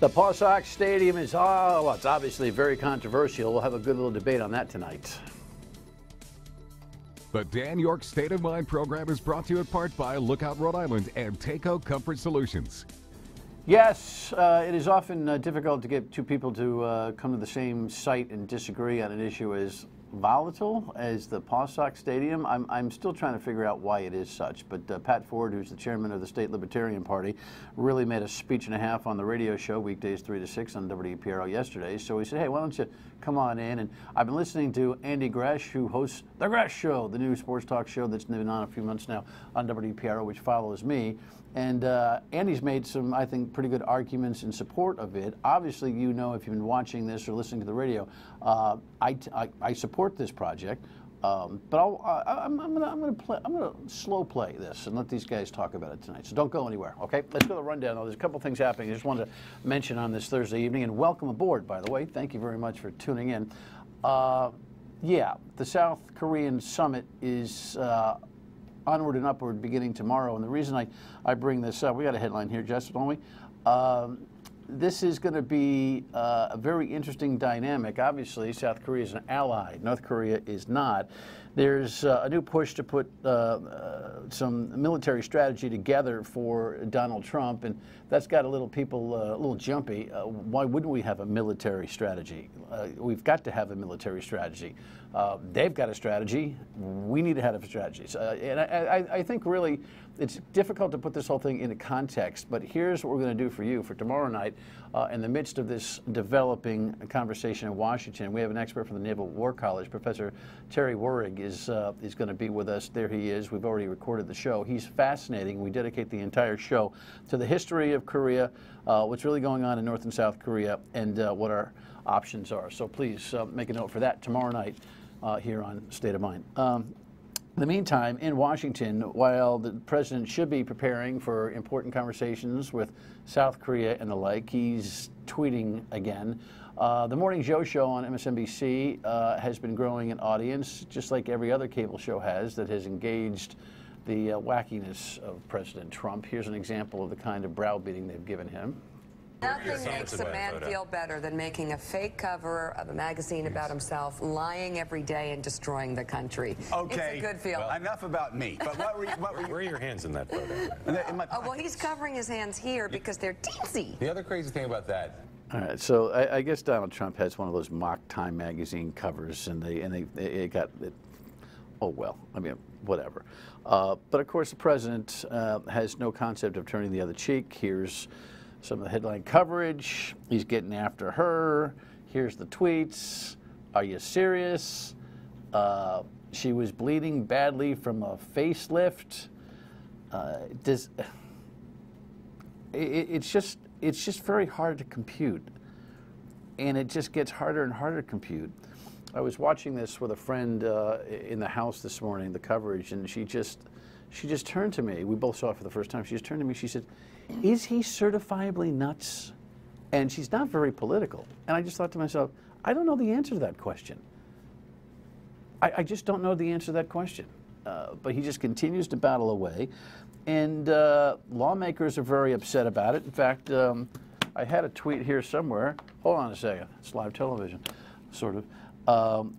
The PawSox Stadium is, well, it's obviously very controversial. We'll have a good little debate on that tonight. The Dan York State of Mind program is brought to you in part by Lookout Rhode Island and Takeo Comfort Solutions. Yes, it is often difficult to get two people to come to the same site and disagree on an issue as volatile as the PawSox Stadium. I'm still trying to figure out why it is such, but Pat Ford, who's the chairman of the state Libertarian Party, really made a speech and a half on the radio show weekdays 3 to 6 on WPRO yesterday. So he said, hey, why don't you come on in? And I've been listening to Andy Gresh, who hosts the Gresh Show, the new sports talk show that's been on a few months now on WPRO, which follows me. And Andy's made some, I think, pretty good arguments in support of it. Obviously, you know, if you've been watching this or listening to the radio, I support this project. But I'm gonna slow play this and let these guys talk about it tonight. So don't go anywhere, okay? Let's go to the rundown. There's a couple things happening I just wanted to mention on this Thursday evening, and welcome aboard, by the way. Thank you very much for tuning in. Yeah, the South Korean summit is onward and upward beginning tomorrow, and the reason I bring this up, we got a headline here, Justin, don't we? This is going to be a very interesting dynamic. Obviously, South Korea is an ally. North Korea is not. There's a new push to put some military strategy together for Donald Trump, and that's got a little people a little jumpy. Why wouldn't we have a military strategy? We've got to have a military strategy. They've got a strategy. We need to have a strategy. And I think really it's difficult to put this whole thing into context, but here's what we're going to do for you for tomorrow night. In the midst of this developing conversation in Washington, we have an expert from the Naval War College, Professor Terry Warrig, is going to be with us. There he is. We've already recorded the show. He's fascinating. We dedicate the entire show to the history of Korea, what's really going on in North and South Korea, and what our options are. So please make a note for that tomorrow night here on State of Mind. In the meantime, in Washington, while the president should be preparing for important conversations with South Korea and the like, he's tweeting again. The Morning Joe show on MSNBC has been growing in audience, just like every other cable show has that has engaged the wackiness of President Trump. Here's an example of the kind of browbeating they've given him. Nothing makes a man feel better than making a fake cover of a magazine about himself, lying every day and destroying the country. Okay. It's a good feeling. Well, enough about me. But Where are your hands in that photo? Well, he's covering his hands here because they're teensy. The other crazy thing about that. All right, so I guess Donald Trump has one of those mock Time magazine covers, and they got it. Oh well, I mean, whatever. But of course, the president has no concept of turning the other cheek. Here's some of the headline coverage. He's getting after her. Here's the tweets. Are you serious? She was bleeding badly from a facelift. It's just very hard to compute, and it just gets harder and harder to compute. I was watching this with a friend in the house this morning, the coverage, and she just turned to me. We both saw it for the first time. She just turned to me. She said, "Is he certifiably nuts?" And she's not very political. And I just thought to myself, I don't know the answer to that question. I just don't know the answer to that question. But he just continues to battle away. And lawmakers are very upset about it. In fact, I had a tweet here somewhere. Hold on a second. It's live television, sort of.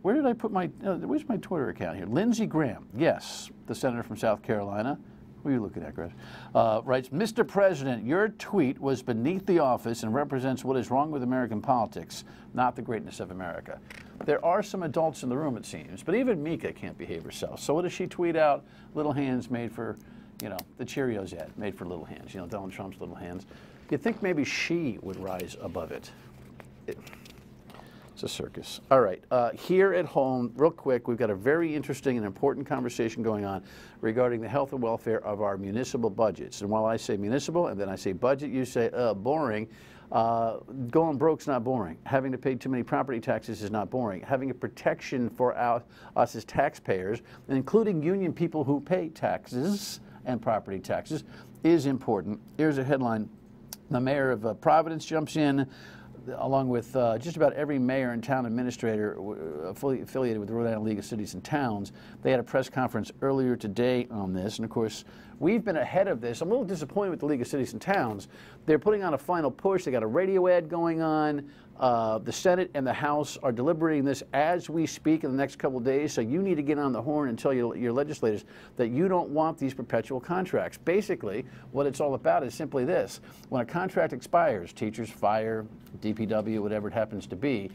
Where did I put my, where's my Twitter account here? Lindsey Graham, yes, the senator from South Carolina. What are you looking at, Gresh? Writes, Mr. President, your tweet was beneath the office and represents what is wrong with American politics, not the greatness of America. There are some adults in the room, it seems, but even Mika can't behave herself. So what does she tweet out? Little hands made for, the Cheerios ad, made for little hands, Donald Trump's little hands. You'd think maybe she would rise above it. It's a circus. All right, here at home, real quick, we've got a very interesting and important conversation going on regarding the health and welfare of our municipal budgets. And while I say municipal and then I say budget, you say boring. Going broke's not boring. Having to pay too many property taxes is not boring. Having a protection for us as taxpayers, including union people who pay taxes and property taxes, is important. Here's a headline. The mayor of Providence jumps in. along with just about every mayor and town administrator affiliated with the Rhode Island League of Cities and Towns. They had a press conference earlier today on this, and of course, we've been ahead of this. I'm a little disappointed with the League of Cities and Towns. They're putting on a final push. They got a radio ad going on. The Senate and the House are deliberating this as we speak in the next couple of days, so you need to get on the horn and tell your legislators that you don't want these perpetual contracts. Basically, what it's all about is simply this. When a contract expires, teachers, fire, DPW, whatever it happens to be,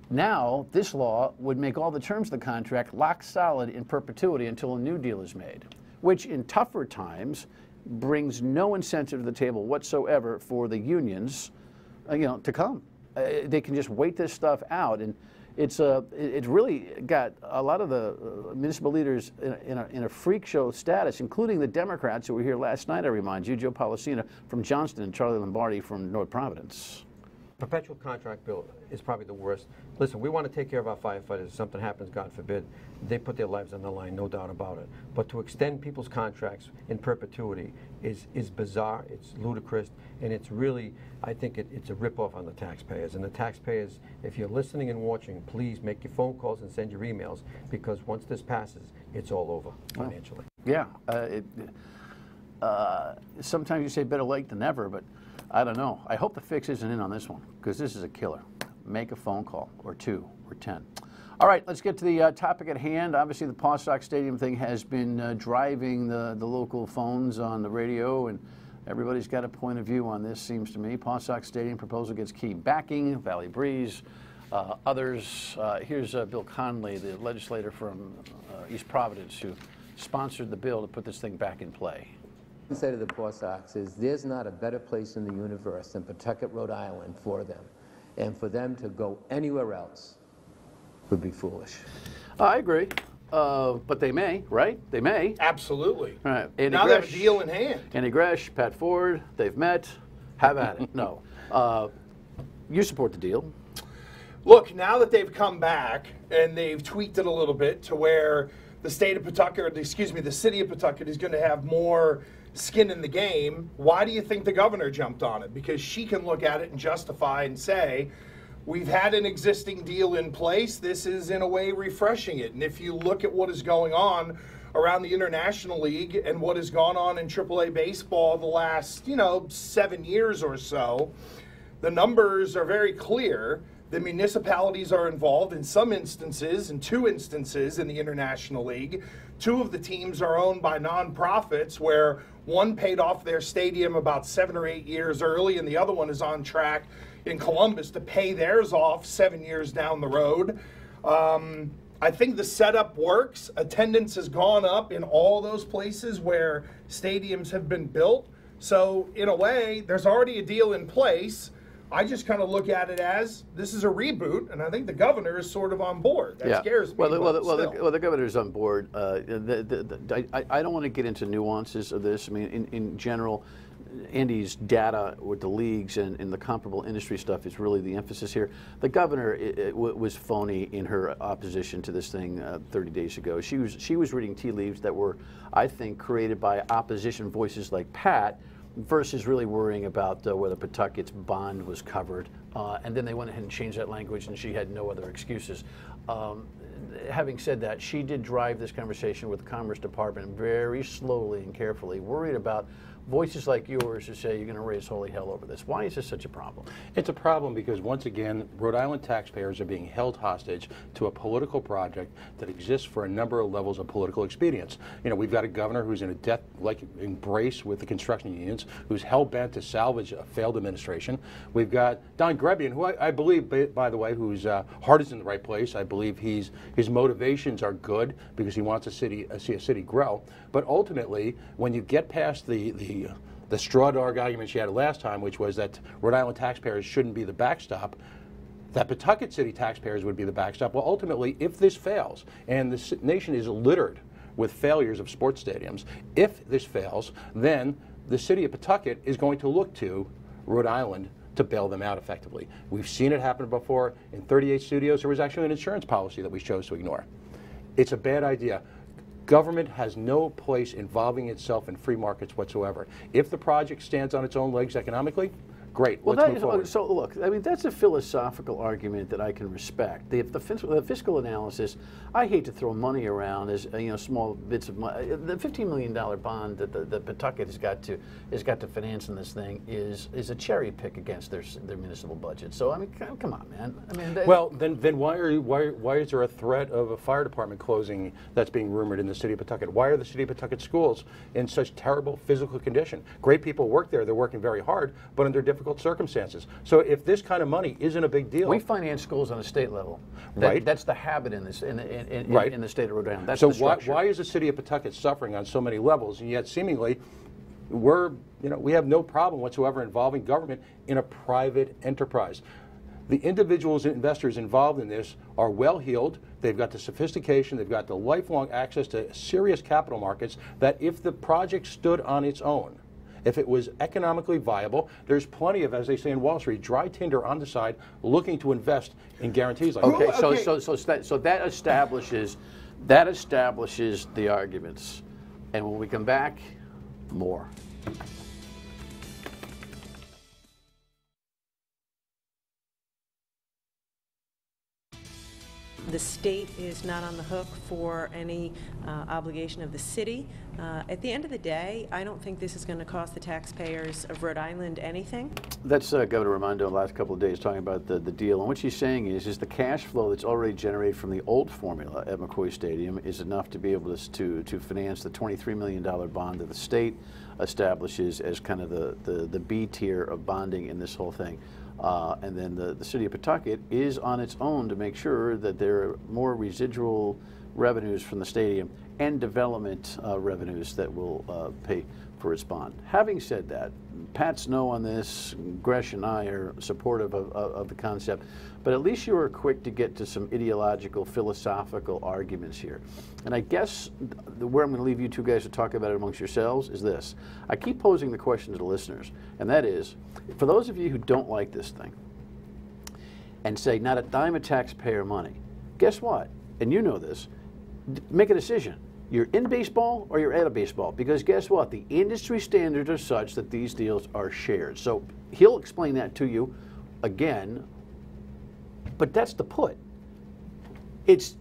now this law would make all the terms of the contract lock solid in perpetuity until a new deal is made, which in tougher times brings no incentive to the table whatsoever for the unions to come. They can just wait this stuff out, and it's really got a lot of the municipal leaders in a freak show status, including the Democrats who were here last night. I remind you, Joe Policina from Johnston and Charlie Lombardi from North Providence. Perpetual contract bill is probably the worst. Listen, we want to take care of our firefighters. If something happens, God forbid, they put their lives on the line, no doubt about it. But to extend people's contracts in perpetuity is bizarre, it's ludicrous, and it's really, I think it's a ripoff on the taxpayers. And the taxpayers, if you're listening and watching, please make your phone calls and send your emails, because once this passes, it's all over financially. Yeah. Sometimes you say better late than never, but I don't know. I hope the fix isn't in on this one, because this is a killer. Make a phone call, or 2, or 10. All right, let's get to the topic at hand. Obviously, the PawSox Stadium thing has been driving the local phones on the radio, and everybody's got a point of view on this, seems to me. PawSox Stadium proposal gets key backing, Valley Breeze, others. Here's Bill Conley, the legislator from East Providence, who sponsored the bill to put this thing back in play. What I can say to the PawSox is there's not a better place in the universe than Pawtucket, Rhode Island for them. And for them to go anywhere else would be foolish. I agree. But they may, right? They may. Absolutely. All right. Andy now Gresh, they have a deal in hand. Andy Gresh, Pat Ford, they've met. Have at it. No. You support the deal. Look, now that they've come back and they've tweaked it a little bit to where the state of Pawtucket, excuse me, the city of Pawtucket is going to have more skin in the game, why do you think the governor jumped on it? Because she can look at it and justify and say, we've had an existing deal in place. This is, in a way, refreshing it. And if you look at what is going on around the International League and what has gone on in AAA baseball the last, 7 years or so, the numbers are very clear. The municipalities are involved in some instances, in 2 instances in the International League. 2 of the teams are owned by nonprofits, where one paid off their stadium about 7 or 8 years early, and the other one is on track in Columbus to pay theirs off 7 years down the road. I think the setup works. Attendance has gone up in all those places where stadiums have been built. So in a way, there's already a deal in place. I just kind of look at it as this is a reboot, and I think the governor is sort of on board. That scares me. Well, the governor's on board. I don't want to get into nuances of this. I mean, in general, Andy's data with the leagues and the comparable industry stuff is really the emphasis here. The governor was phony in her opposition to this thing 30 days ago. She was reading tea leaves that were, I think, created by opposition voices like Pat, versus really worrying about whether Pawtucket's bond was covered. And then they went ahead and changed that language, and she had no other excuses. Having said that, she did drive this conversation with the Commerce Department very slowly and carefully, worried about voices like yours who say you're going to raise holy hell over this. Why is this such a problem? It's a problem because, once again, Rhode Island taxpayers are being held hostage to a political project that exists for a number of levels of political expedience. We've got a governor who's in a death-like embrace with the construction unions, who's hell-bent to salvage a failed administration. We've got Don Grebian, who I believe, by the way, whose heart is in the right place. I believe his motivations are good because he wants see a city grow. But ultimately, when you get past the straw dog argument she had last time, which was that Rhode Island taxpayers shouldn't be the backstop, that Pawtucket City taxpayers would be the backstop. Well, ultimately, if this fails, and the nation is littered with failures of sports stadiums, if this fails, then the city of Pawtucket is going to look to Rhode Island to bail them out effectively. We've seen it happen before. In 38 studios, there was actually an insurance policy that we chose to ignore. It's a bad idea. Government has no place involving itself in free markets whatsoever. If the project stands on its own legs economically, Great, Well, let's move forward. So look, I mean, that's a philosophical argument that I can respect. The fiscal analysis, I hate to throw money around as small bits of money. The $15 million bond that Pawtucket has got to finance in this thing is a cherry pick against their municipal budget. So I mean, come on, man. I mean, well, then why is there a threat of a fire department closing that's being rumored in the city of Pawtucket? Why are the city of Pawtucket schools in such terrible physical condition? Great people work there; they're working very hard, but under difficult circumstances. So if this kind of money isn't a big deal, we finance schools on a state level. Right. That's the habit in this in the state of Rhode Island. That's so the structure. why is the city of Pawtucket suffering on so many levels, and yet seemingly we have no problem whatsoever involving government in a private enterprise? The individuals and investors involved in this are well-heeled. They've got the sophistication, they've got the lifelong access to serious capital markets that if the project stood on its own, if it was economically viable, there's plenty of, as they say in Wall Street, dry tinder on the side looking to invest in guarantees like that. Okay, so that establishes the arguments. And when we come back, more. The state is not on the hook for any obligation of the city. At the end of the day, I don't think this is going to cost the taxpayers of Rhode Island anything. That's Governor Raimondo the last couple of days talking about the deal. And what she's saying is the cash flow that's already generated from the old formula at McCoy Stadium is enough to be able to finance the $23 million bond that the state establishes as kind of the B tier of bonding in this whole thing. And then the city of Pawtucket is on its own to make sure that there are more residual revenues from the stadium and development revenues that will pay for its bond. Having said that, Pat Snow on this, Gresh and I are supportive of the concept, but at least you were quick to get to some ideological, philosophical arguments here. And I guess where I'm going to leave you two guys to talk about it amongst yourselves is this. I keep posing the question to the listeners, and that is, for those of you who don't like this thing and say not a dime of taxpayer money, guess what? And you know this, make a decision. You're in baseball or you're out of baseball, because guess what? The industry standards are such that these deals are shared. So he'll explain that to you again, but that's the put. It's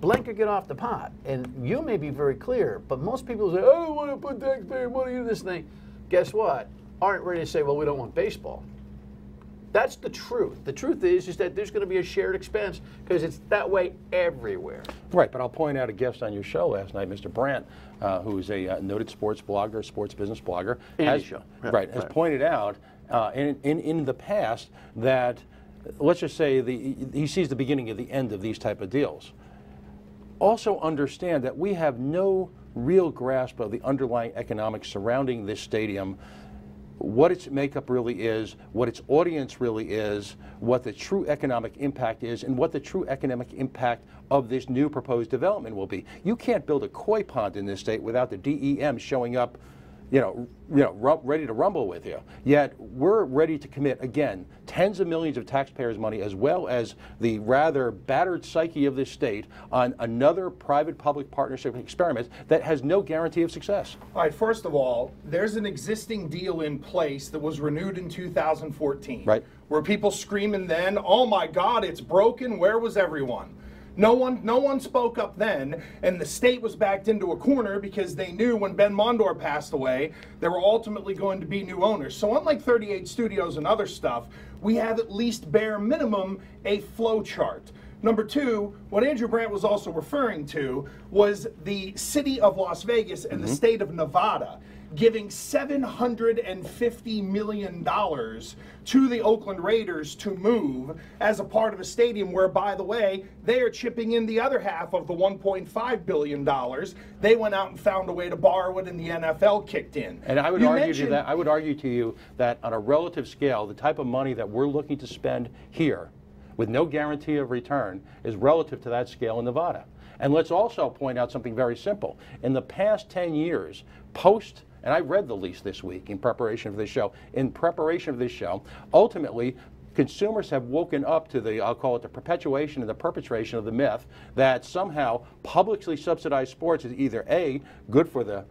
blank or get off the pot. And you may be very clear, but most people say, oh, I don't want to put taxpayer money in this thing. Guess what? Aren't ready to say, well, we don't want baseball. That's the truth. The truth is that there's going to be a shared expense because it's that way everywhere. Right, but I'll point out a guest on your show last night, Mr. Brandt, who's a noted sports blogger, sports business blogger, has pointed out in the past that, let's just say, he sees the beginning of the end of these type of deals. Also understand that we have no real grasp of the underlying economics surrounding this stadium, what its makeup really is, what its audience really is, what the true economic impact is, and what the true economic impact of this new proposed development will be. You can't build a koi pond in this state without the DEM showing up, ready to rumble with you. Yet we're ready to commit, again, tens of millions of taxpayers' money, as well as the rather battered psyche of this state, on another private-public partnership experiment that has no guarantee of success. All right, first of all, there's an existing deal in place that was renewed in 2014. Right. Were people screaming then, oh my God, it's broken, where was everyone? No one spoke up then, and the state was backed into a corner because they knew when Ben Mondor passed away, there were ultimately going to be new owners. So unlike 38 Studios and other stuff, we have at least bare minimum a flow chart. Number two, what Andrew Brandt was also referring to was the city of Las Vegas and the state of Nevada giving $750 million to the Oakland Raiders to move as a part of a stadium where, by the way, they are chipping in the other half of the $1.5 billion. They went out and found a way to borrow it, and the NFL kicked in. And I would argue to you that on a relative scale, the type of money that we're looking to spend here with no guarantee of return is relative to that scale in Nevada. And let's also point out something very simple. In the past 10 years, and I read the lease this week in preparation for this show. In preparation for this show, ultimately, consumers have woken up to I'll call it the perpetuation and the perpetration of the myth that somehow publicly subsidized sports is either A, good for the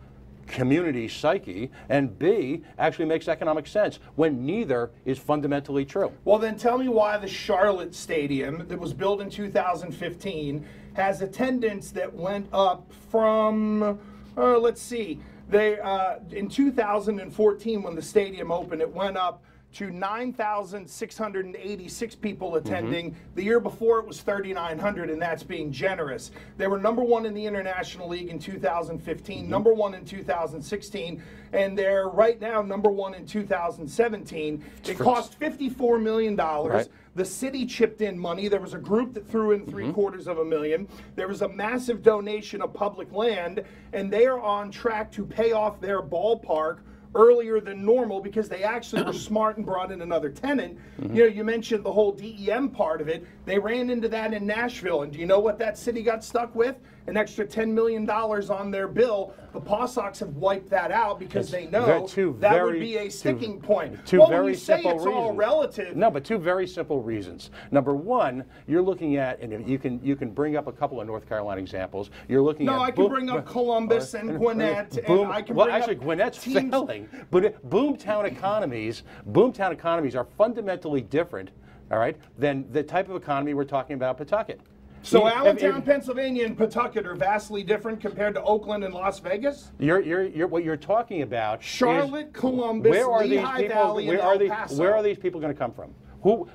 community psyche, and B, actually makes economic sense when neither is fundamentally true. Well, then tell me why the Charlotte Stadium that was built in 2015 has attendance that went up from, let's see, in 2014 when the stadium opened, it went up to 9,686 people attending. The year before it was 3,900, and that's being generous. They were #1 in the International League in 2015, #1 in 2016, and they're right now #1 in 2017. It cost $54 million. Right. The city chipped in money. There was a group that threw in $750,000. There was a massive donation of public land, and they are on track to pay off their ballpark earlier than normal because they actually were smart and brought in another tenant. You know, you mentioned the whole DEM part of it. They ran into that in Nashville, and do you know what that city got stuck with? An extra $10 million on their bill. The PawSox have wiped that out because they know that would be a sticking point. Two very when you say simple it's reasons. all relative. No, but two very simple reasons. Number one, you're looking at, and you can bring up a couple of North Carolina examples. You're looking at. No, I can bring up Columbus and Gwinnett, and I can bring actually, up Gwinnett's teams. failing. But boomtown economies are fundamentally different, all right, than the type of economy we're talking about Pawtucket. So Allentown, Pennsylvania, and Pawtucket are vastly different compared to Oakland and Las Vegas? What you're talking about Charlotte, is, Columbus, Lehigh Valley, and El Paso. Where are these people going to come from?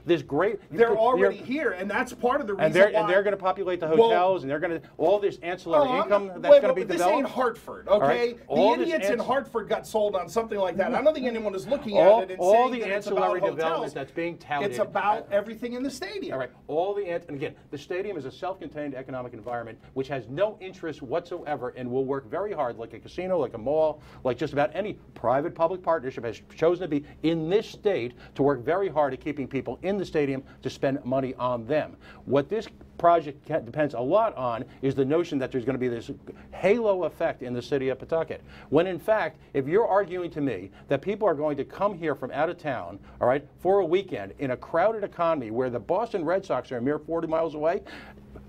They're already here, and that's part of the reason why. And they're going to populate the hotels, and they're going to all this ancillary income that's going to be developed. This ain't Hartford, okay? Right. The idiots in Hartford got sold on something like that. I don't think anyone is looking at it and all saying the that it's about ancillary hotels. development that's being touted. It's about everything in the stadium. All right. And again, the stadium is a self-contained economic environment which has no interest whatsoever and will work very hard, like a casino, like a mall, like just about any private-public partnership has chosen to be in this state, to work very hard at keeping people in the stadium to spend money on them. What this project depends a lot on is the notion that there's going to be this halo effect in the city of Pawtucket. When in fact, if you're arguing to me that people are going to come here from out of town, all right, for a weekend in a crowded economy where the Boston Red Sox are a mere 40 miles away,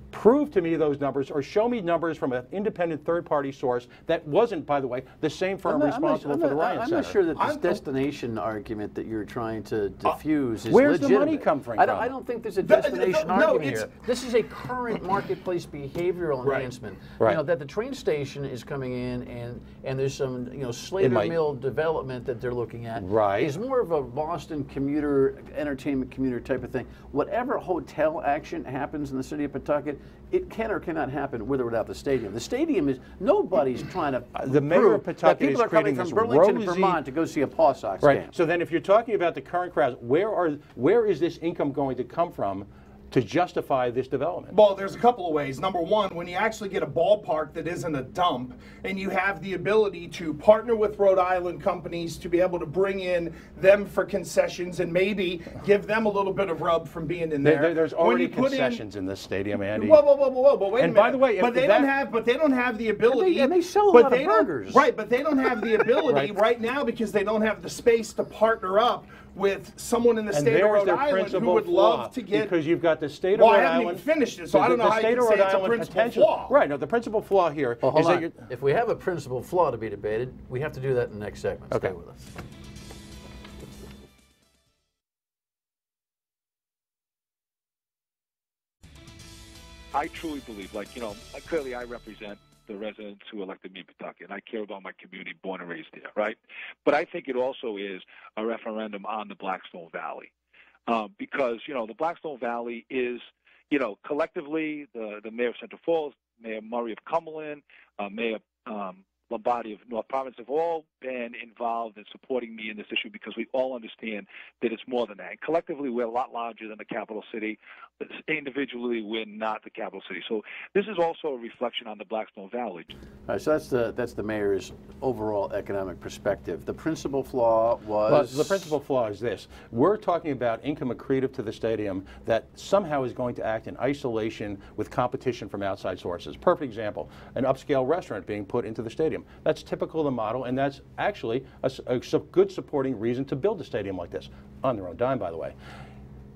prove to me those numbers or show me numbers from an independent third-party source that wasn't, by the way, the same firm responsible for the Ryan Center. I'm not sure that this destination argument that you're trying to diffuse is where's legitimate. the money come from? I don't think there's a destination argument here. This is a current marketplace behavioral enhancement. Right. You know, that the train station is coming in and there's some Slater Mill development that they're looking at. Right. Is more of a Boston commuter, entertainment commuter type of thing. Whatever hotel action happens in the city of Pawtucket, it can or cannot happen with or without the stadium. The stadium is, nobody's trying to the mayor of Pawtucket that people are coming from Burlington, Vermont to go see a PawSox game. So then if you're talking about the current crowds, where is this income going to come from to justify this development? Well, there's a couple of ways. Number one, when you actually get a ballpark that isn't a dump and you have the ability to partner with Rhode Island companies to be able to bring in them for concessions and maybe give them a little bit of rub from being in there. There's already concessions in this stadium, Andy. Whoa, but wait a minute. By the way, but they don't have the ability. And they sell a lot of burgers. Right, but they don't have the ability right now because they don't have the space to partner up with someone in the state of Rhode Island who would love to get. Because you've got the state of Rhode Island. Well, I haven't even finished it, so I don't know how you can say it's a principal flaw. Right, no, the principal flaw here is that if we have a principal flaw to be debated, we have to do that in the next segment. Okay. Stay with us. I truly believe, clearly I represent the residents who elected me in Pawtucket, and I care about my community, born and raised there, right? But I think it also is a referendum on the Blackstone Valley, because, the Blackstone Valley is, collectively, the mayor of Central Falls, Mayor Murray of Cumberland, Mayor Lombardi of North Province have all been involved in supporting me in this issue because we all understand that it's more than that. And collectively, we're a lot larger than the capital city. But individually, we're not the capital city. So this is also a reflection on the Blackstone Valley. All right, so that's the mayor's overall economic perspective. The principal flaw was... Well, the principal flaw is this. We're talking about income accretive to the stadium that somehow is going to act in isolation with competition from outside sources. Perfect example, an upscale restaurant being put into the stadium. That's typical of the model, and that's actually a good supporting reason to build a stadium like this, on their own dime, by the way.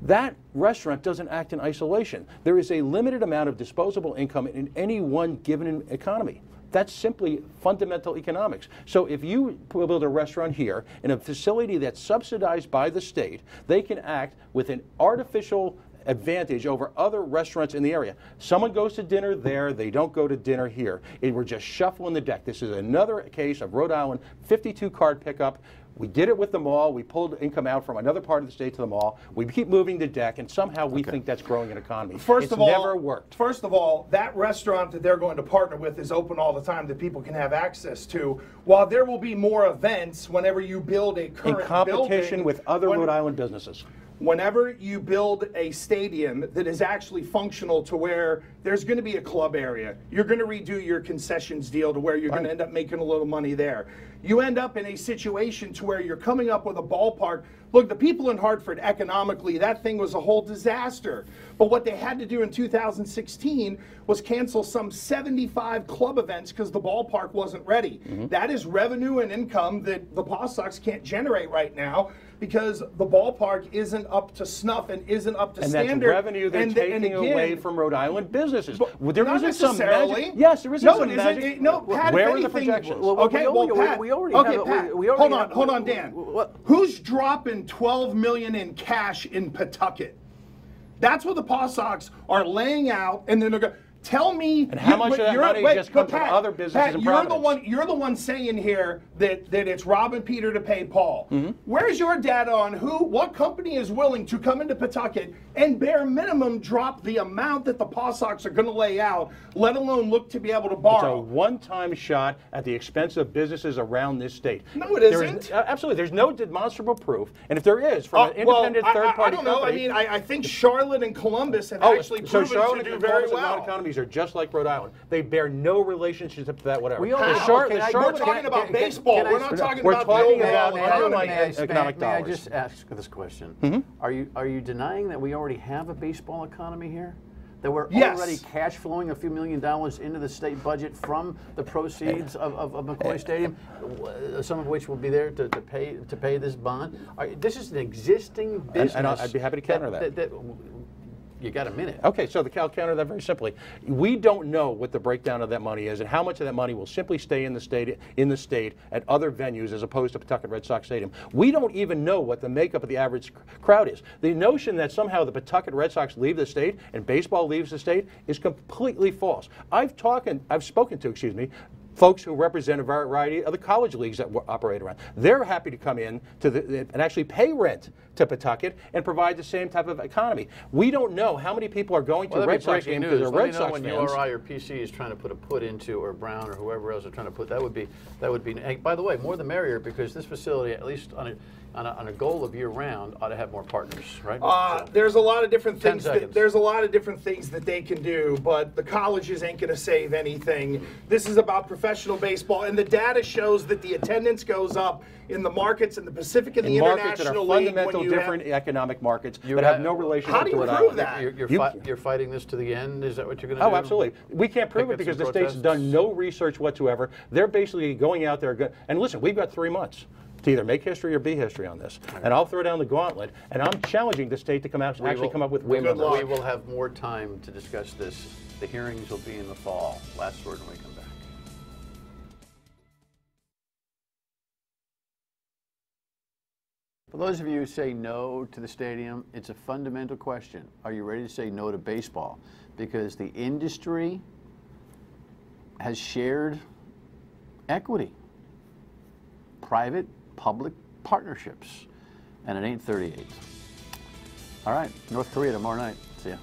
That restaurant doesn't act in isolation. There is a limited amount of disposable income in any one given economy. That's simply fundamental economics. So if you build a restaurant here in a facility that's subsidized by the state, they can act with an artificial advantage over other restaurants in the area. Someone goes to dinner there, they don't go to dinner here. We're just shuffling the deck. This is another case of Rhode Island 52 card pickup. We did it with the mall. We pulled income out from another part of the state to the mall. We keep moving the deck, and somehow we think that's growing an economy. It's never worked. First of all, that restaurant that they're going to partner with is open all the time that people can have access to. While there will be more events whenever you build a current in competition building, with other Rhode Island businesses. Whenever you build a stadium that is actually functional to where there's going to be a club area, you're going to redo your concessions deal to where you're going to end up making a little money there. You end up in a situation to where you're coming up with a ballpark. Look, the people in Hartford, economically, that thing was a whole disaster. But what they had to do in 2016 was cancel some 75 club events because the ballpark wasn't ready. That is revenue and income that the PawSox can't generate right now, because the ballpark isn't up to snuff and isn't up to standard. And that's revenue they're taking away from Rhode Island businesses. There not isn't some necessarily. magic. Yes, there isn't some magic. No, Pat, where if are the anything, projections? Okay, well, Pat, we already Pat, hold on, Dan. Who's dropping $12 million in cash in Pawtucket? That's what the PawSox are laying out, and then they're going. Tell me. And how much of that money just comes from other businesses in Providence? You're the one saying here that it's robbing Peter to pay Paul. Where's your data on what company is willing to come into Pawtucket and bare minimum drop the amount that the PawSox are going to lay out, let alone look to be able to borrow? It's a one-time shot at the expense of businesses around this state. No, it isn't. Absolutely. There's no demonstrable proof. And if there is, from an independent third-party I don't know. company, I mean, I think Charlotte and Columbus have actually proven to do very well. Economies are just like Rhode Island. They bear no relationship to that whatever. We're talking about baseball. We're not talking about the overall economy. Economic May I dollars. just ask this question? Are you denying that we already have a baseball economy here? That we're already cash flowing a few $1 million into the state budget from the proceeds of McCoy Stadium, some of which will be there to pay this bond. This is an existing business. And I'd be happy to counter that. You got a minute. Okay, so I'll counter that very simply. We don't know what the breakdown of that money is and how much of that money will simply stay in the state at other venues as opposed to Pawtucket Red Sox Stadium. We don't even know what the makeup of the average crowd is. The notion that somehow the Pawtucket Red Sox leave the state and baseball leaves the state is completely false. I've spoken to folks who represent a variety of the college leagues that operate around. They're happy to come in and actually pay rent to Pawtucket and provide the same type of economy. We don't know how many people are going to Red Sox games because they're Red Sox fans. When URI or PC is trying to put a put into, or Brown or whoever else are trying to put, that would be. By the way, more the merrier, because this facility, at least on a goal of year round, ought to have more partners, right? There's a lot of different things. There's a lot of different things that they can do, but the colleges ain't going to save anything. This is about professional baseball, and the data shows that the attendance goes up in the markets in the Pacific and the International League. Fundamental different economic markets that have no relationship to Rhode Island. How do you prove that? You're fighting this to the end? Is that what you're going to do? Oh, absolutely. We can't prove it because the state's done no research whatsoever. They're basically going out there, and listen, we've got 3 months to either make history or be history on this. And I'll throw down the gauntlet, and I'm challenging the state to come out and actually come up with real numbers. We will have more time to discuss this. The hearings will be in the fall. Last word when we come back. For those of you who say no to the stadium, it's a fundamental question. Are you ready to say no to baseball? Because the industry has shared equity, private, public partnerships, and it ain't 38. All right, North Korea tomorrow night. See ya.